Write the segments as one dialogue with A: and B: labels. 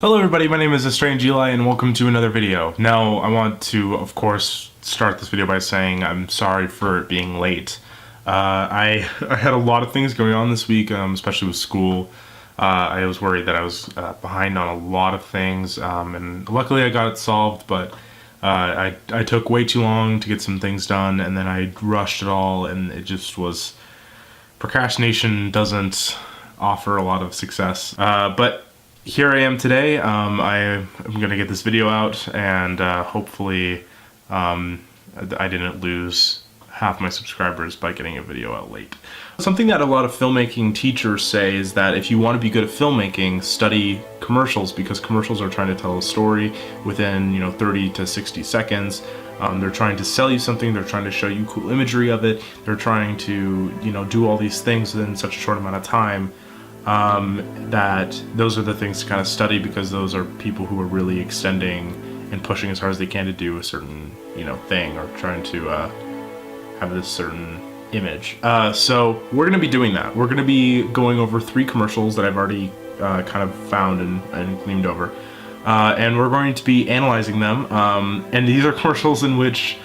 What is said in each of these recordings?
A: Hello everybody, my name is Strange Eli and welcome to another video. Now, I want to, of course, start this video by saying I'm sorry for it being late. I had a lot of things going on this week, especially with school. I was worried that I was behind on a lot of things, and luckily I got it solved, but I took way too long to get some things done, and then I rushed it all, and it just was... Procrastination doesn't offer a lot of success, but here I am today. I am going to get this video out, and hopefully I didn't lose half my subscribers by getting a video out late. Something that a lot of filmmaking teachers say is that if you want to be good at filmmaking, study commercials, because commercials are trying to tell a story within 30 to 60 seconds. They're trying to sell you something, they're trying to show you cool imagery of it, they're trying to do all these things within such a short amount of time. That those are the things to kind of study, because those are people who are really extending and pushing as hard as they can to do a certain thing, or trying to have this certain image. So we're going to be doing that. We're going to be going over 3 commercials that I've already kind of found and gleamed over, and we're going to be analyzing them, and these are commercials in which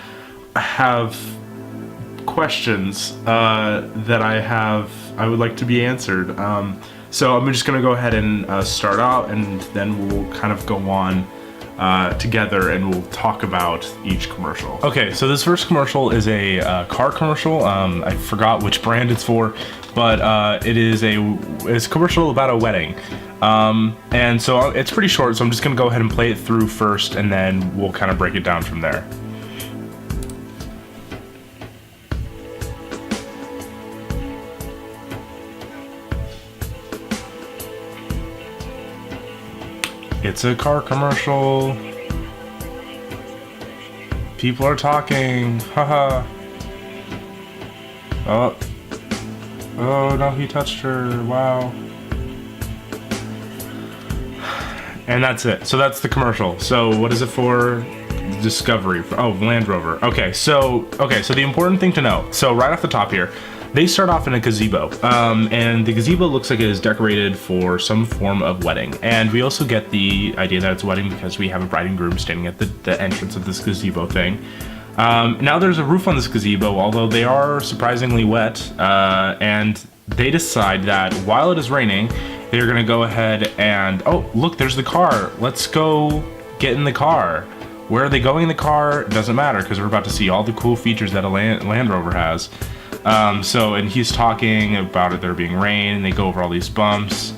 A: I have questions that I would like to be answered. So I'm just gonna go ahead and start out, and then we'll kind of go on together and we'll talk about each commercial. Okay, so this first commercial is a car commercial. I forgot which brand it's for, but it's a commercial about a wedding. And so it's pretty short, so I'm just gonna go ahead and play it through first, and then we'll kind of break it down from there. It's a car commercial. People are talking. Haha. Oh. Oh no, he touched her. Wow. And that's it. So that's the commercial. So what is it for? Discovery. Oh, Land Rover. Okay, so the important thing to know. So right off the top here, they start off in a gazebo, and the gazebo looks like it is decorated for some form of wedding. And we also get the idea that it's a wedding because we have a bride and groom standing at the entrance of this gazebo thing. Now there's a roof on this gazebo, although they are surprisingly wet, and they decide that while it is raining, they're gonna go ahead and, oh, look, there's the car. Let's go get in the car. Where are they going in the car? It doesn't matter, because we're about to see all the cool features that a Land Rover has. And he's talking about it there being rain, and they go over all these bumps.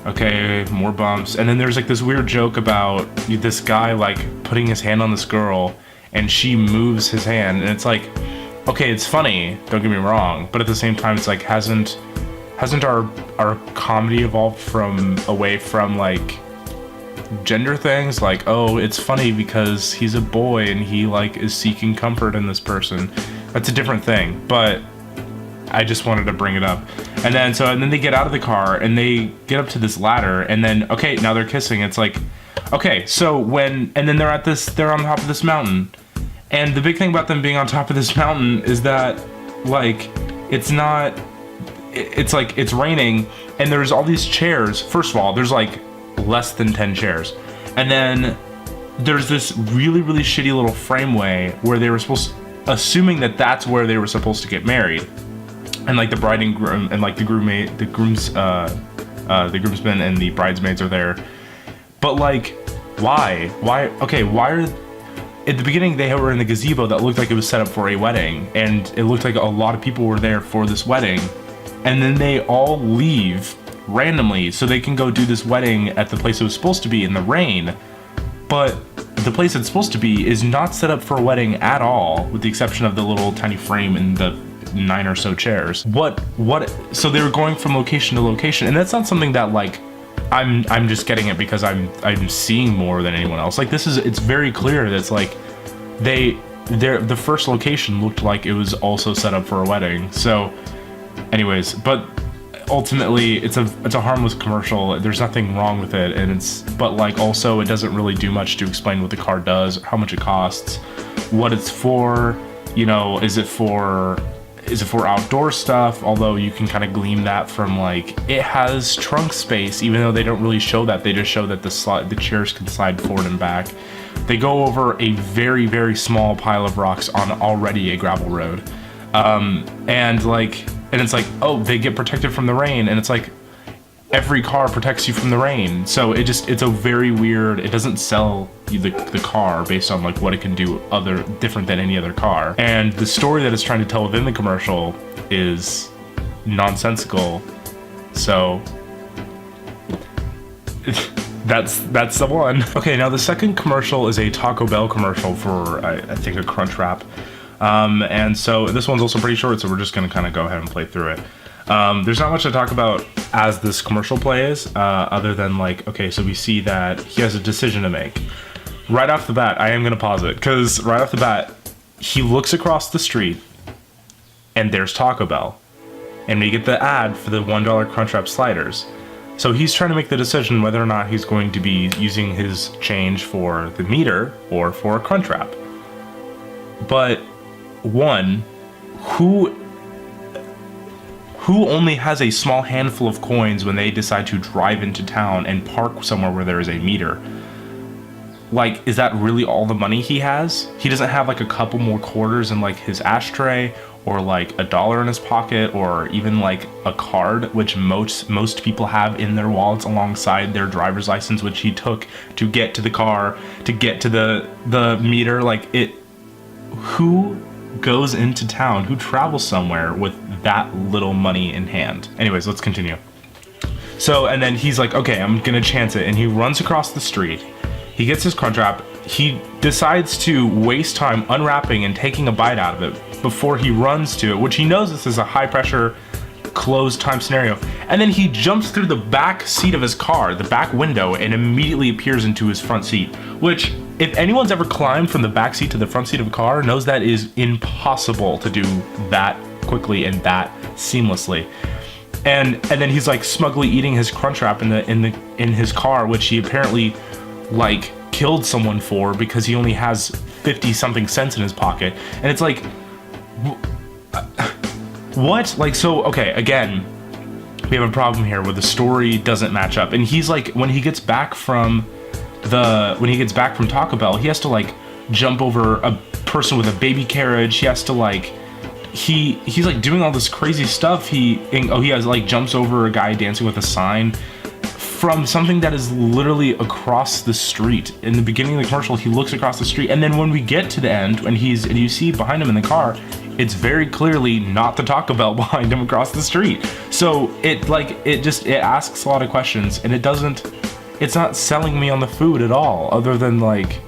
A: Okay, more bumps. And then there's like this weird joke about this guy like putting his hand on this girl, and she moves his hand, and it's like, okay, it's funny, don't get me wrong, but at the same time it's like, hasn't our comedy evolved away from like gender things, like, oh, it's funny because he's a boy and he like is seeking comfort in this person. That's a different thing, but I just wanted to bring it up. And then they get out of the car and they get up to this ladder, and then, okay, now they're kissing. It's like, okay, so and then they're on top of this mountain. And the big thing about them being on top of this mountain is that, like, it's like, it's raining, and there's all these chairs. First of all, there's like less than 10 chairs. And then there's this really, really shitty little frameway where they were assuming that that's where they were supposed to get married, and like the bride and groom and like the groomsmen and the bridesmaids are there. But like, why? Okay, why are at the beginning they were in the gazebo that looked like it was set up for a wedding, and it looked like a lot of people were there for this wedding, and then they all leave randomly so they can go do this wedding at the place it was supposed to be in the rain. But the place it's supposed to be is not set up for a wedding at all, with the exception of the little tiny frame and the 9 or so chairs. So they were going from location to location, and that's not something that, like, I'm just getting it because I'm seeing more than anyone else. Like, it's very clear that it's like the first location looked like it was also set up for a wedding. So anyways, but ultimately it's a harmless commercial. There's nothing wrong with it, but like, also it doesn't really do much to explain what the car does, how much it costs, what it's for. Is it for Is it for outdoor stuff? Although you can kind of glean that from like, it has trunk space, even though they don't really show that. They just show that the chairs can slide forward and back. They go over a very, very small pile of rocks on already a gravel road. And it's like, oh, they get protected from the rain. And it's like, every car protects you from the rain. So it's a very weird, it doesn't sell you the car based on like what it can do different than any other car. And the story that it's trying to tell within the commercial is nonsensical. So that's the one. Okay, now the second commercial is a Taco Bell commercial for I think a Crunch Wrap. And so this one's also pretty short, so we're just gonna kind of go ahead and play through it. There's not much to talk about as this commercial plays, other than like, okay, so we see that he has a decision to make. Right off the bat, I am going to pause it, because right off the bat, he looks across the street, and there's Taco Bell. And we get the ad for the $1 Crunchwrap sliders. So he's trying to make the decision whether or not he's going to be using his change for the meter or for a Crunchwrap. But, one, who only has a small handful of coins when they decide to drive into town and park somewhere where there is a meter? Like, is that really all the money he has? He doesn't have like a couple more quarters in like his ashtray, or like $1 in his pocket, or even like a card, which most people have in their wallets alongside their driver's license, which he took to get to the car, to get to the meter. Like, who goes into town, who travels somewhere with that little money in hand? Anyways, let's continue. So, and then he's like, okay, I'm gonna chance it, and he runs across the street. He gets his Crunchwrap. He decides to waste time unwrapping and taking a bite out of it before he runs to it, which he knows this is a high pressure closed time scenario. And then he jumps through the back seat of his car, the back window, and immediately appears into his front seat, which, if anyone's ever climbed from the back seat to the front seat of a car, knows that is impossible to do that quickly and that seamlessly. And then he's like smugly eating his Crunchwrap in his car, which he apparently like killed someone for, because he only has 50 something cents in his pocket. And it's like, what? Like, so, okay, again, we have a problem here where the story doesn't match up. And he's like, when he gets back from Taco Bell, he has to like jump over a person with a baby carriage. He has to like, he's like doing all this crazy stuff. He has like jumps over a guy dancing with a sign from something that is literally across the street. In the beginning of the commercial, he looks across the street, and then when we get to the end, and you see behind him in the car, it's very clearly not the Taco Bell behind him across the street. So it asks a lot of questions, and it's not selling me on the food at all, other than like,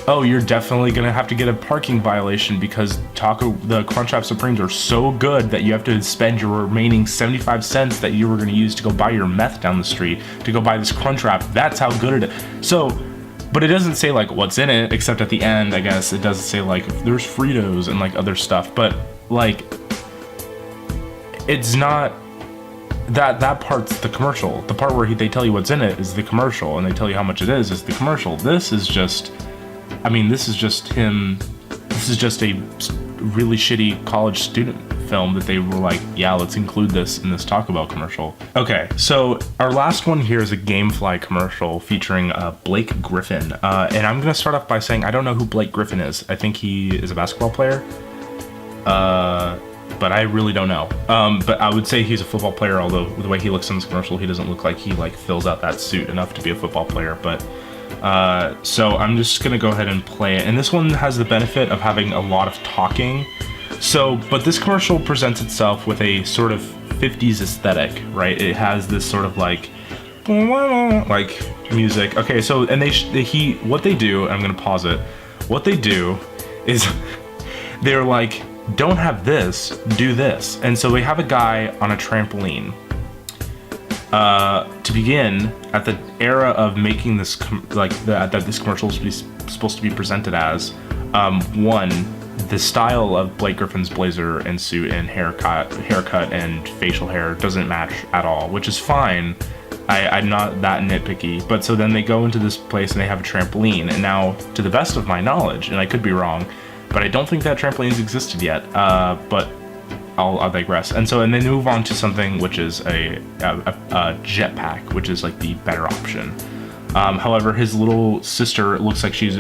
A: oh, you're definitely gonna have to get a parking violation because the Crunchwrap Supremes are so good that you have to spend your remaining 75 cents that you were gonna use to go buy your meth down the street to go buy this Crunchwrap. That's how good it is. So, but it doesn't say like what's in it, except at the end, I guess it does say like there's Fritos and like other stuff, but like, it's not that part's the commercial. The part where they tell you what's in it is the commercial, and they tell you how much it is the commercial. This is just him. This is just a really shitty college student film that they were like, yeah, let's include this in this Taco Bell commercial. Okay, so our last one here is a Gamefly commercial featuring Blake Griffin. And I'm gonna start off by saying I don't know who Blake Griffin is. I think he is a basketball player. But I really don't know. But I would say he's a football player, although the way he looks in this commercial, he doesn't look like he like fills out that suit enough to be a football player. But so I'm just gonna go ahead and play it. And this one has the benefit of having a lot of talking. So, but this commercial presents itself with a sort of 50s aesthetic, right? It has this sort of like music. Okay, so, and what they do, I'm gonna pause it. What they do is they're like, don't have this, do this. And so they have a guy on a trampoline. To begin, at the era of making this, that this commercial is supposed to be presented as, one, the style of Blake Griffin's blazer and suit and haircut and facial hair doesn't match at all, which is fine. I'm not that nitpicky. But so then they go into this place and they have a trampoline. And now, to the best of my knowledge, and I could be wrong, but I don't think that trampoline's existed yet. But I'll digress. And then they move on to something which is a jetpack, which is like the better option. However, his little sister looks like she's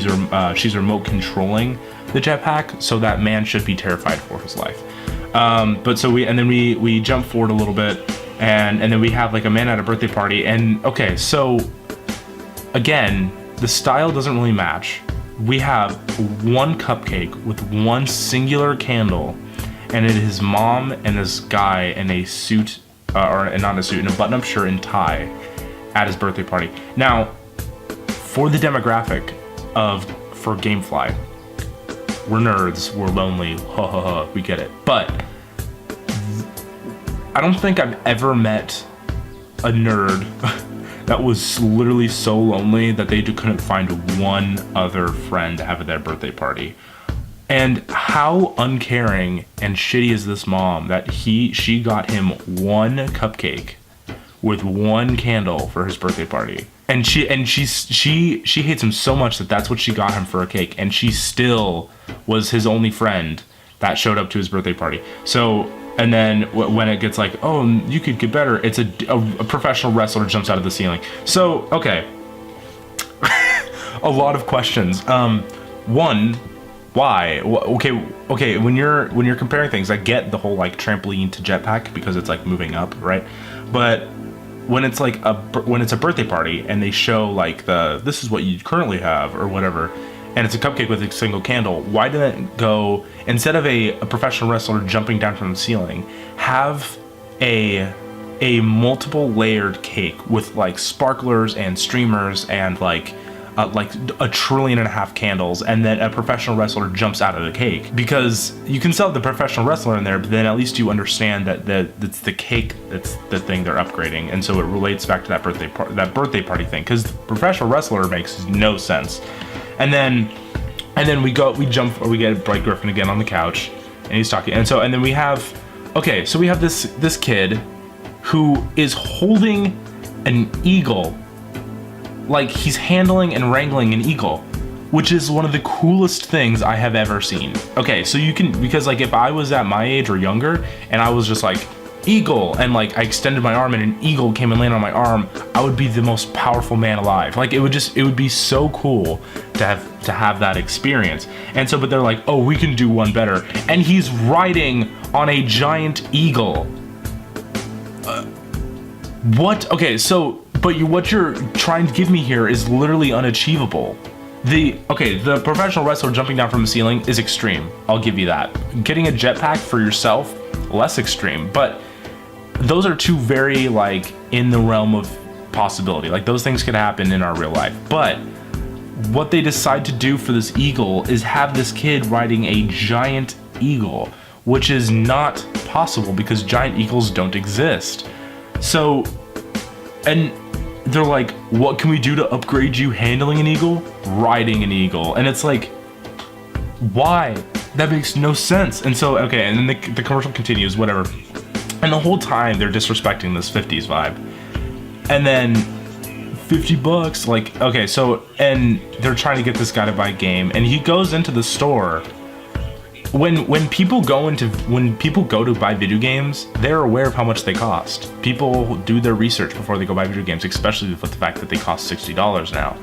A: remote controlling the jetpack, so that man should be terrified for his life. We jump forward a little bit, and then we have like a man at a birthday party. And okay, so again, the style doesn't really match. We have one cupcake with one singular candle, and it is mom and this guy in a suit, or not a suit, in a button-up shirt and tie at his birthday party. Now, for the demographic for Gamefly, we're nerds, we're lonely, ha ha ha, we get it. But I don't think I've ever met a nerd that was literally so lonely that they couldn't find one other friend to have at their birthday party. And how uncaring and shitty is this mom that she got him one cupcake with one candle for his birthday party. And she hates him so much that that's what she got him for a cake, and she still was his only friend that showed up to his birthday party. So, and then when it gets like, oh, you could get better, it's a professional wrestler jumps out of the ceiling. So, okay. A lot of questions. One, why? Okay, when you're comparing things, I get the whole like trampoline to jetpack because it's like moving up, right? But when it's like when it's a birthday party and they show like this is what you currently have or whatever, and it's a cupcake with a single candle, why didn't it go, instead of a professional wrestler jumping down from the ceiling, have a multiple layered cake with like sparklers and streamers and like 1.5 trillion candles, and then a professional wrestler jumps out of the cake? Because you can sell the professional wrestler in there, but then at least you understand that it's the cake that's the thing they're upgrading, and so it relates back to that birthday party thing. Because the professional wrestler makes no sense. And then we get Blake Griffin again on the couch, and he's talking, and then we have this kid who is holding an eagle. Like, he's handling and wrangling an eagle, which is one of the coolest things I have ever seen. Okay, so because like if I was at my age or younger and I was just like, eagle, and like I extended my arm and an eagle came and landed on my arm, I would be the most powerful man alive. Like, it would be so cool to have that experience. And so, but they're like, oh, we can do one better. And he's riding on a giant eagle. What? Okay, so, but what you're trying to give me here is literally unachievable. The professional wrestler jumping down from the ceiling is extreme. I'll give you that. Getting a jetpack for yourself, less extreme. But those are two very, like, in the realm of possibility. Like, those things could happen in our real life. But what they decide to do for this eagle is have this kid riding a giant eagle, which is not possible because giant eagles don't exist. So, and they're like, what can we do to upgrade you handling an eagle? Riding an eagle. And it's like, why? That makes no sense. And so, okay, and then the commercial continues, whatever. And the whole time they're disrespecting this 50s vibe. And then $50, like, okay, so, and they're trying to get this guy to buy a game, and he goes into the store. When people go to buy video games, they're aware of how much they cost. People do their research before they go buy video games, especially with the fact that they cost $60 now.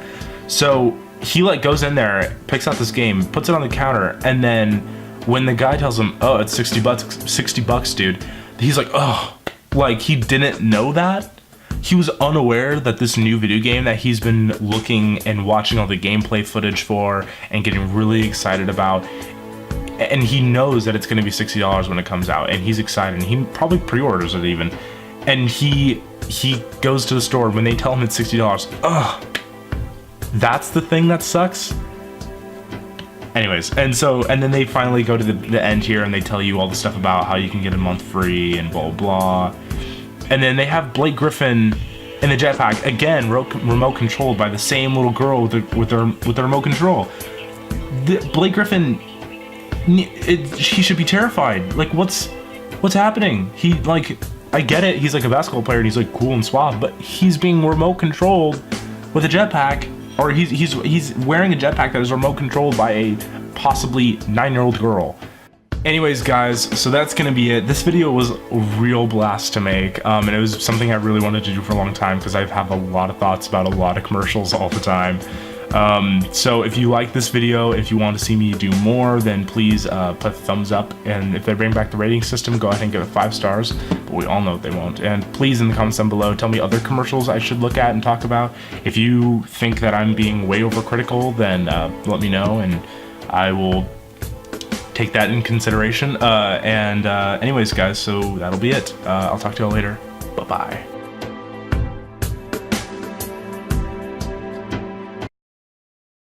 A: So he like goes in there, picks out this game, puts it on the counter, and then when the guy tells him, oh, it's $60, dude, he's like, oh, like he didn't know that. He was unaware that this new video game that he's been looking and watching all the gameplay footage for and getting really excited about, and he knows that it's going to be $60 when it comes out, and he's excited, and he probably pre-orders it even, and he goes to the store when they tell him it's $60. Ugh, that's the thing that sucks. Anyways, and then they finally go to the end here, and they tell you all the stuff about how you can get a month free and blah blah blah. And then they have Blake Griffin in the jetpack again, remote controlled by the same little girl with the remote control. Blake Griffin, he should be terrified. Like, what's happening? He, like, I get it, he's like a basketball player and he's like cool and suave, but he's being remote controlled with a jetpack, or he's wearing a jetpack that is remote controlled by a possibly 9-year-old girl. Anyways, guys, so that's gonna be it. This video was a real blast to make, and it was something I really wanted to do for a long time because I have a lot of thoughts about a lot of commercials all the time. So if you like this video, if you want to see me do more, then please put a thumbs up, and if they bring back the rating system, go ahead and give it 5 stars, but we all know they won't. And please, in the comments down below, tell me other commercials I should look at and talk about. If you think that I'm being way overcritical, then let me know, and I will take that in consideration. Anyways, guys, so that'll be it. I'll talk to y'all later. Bye-bye.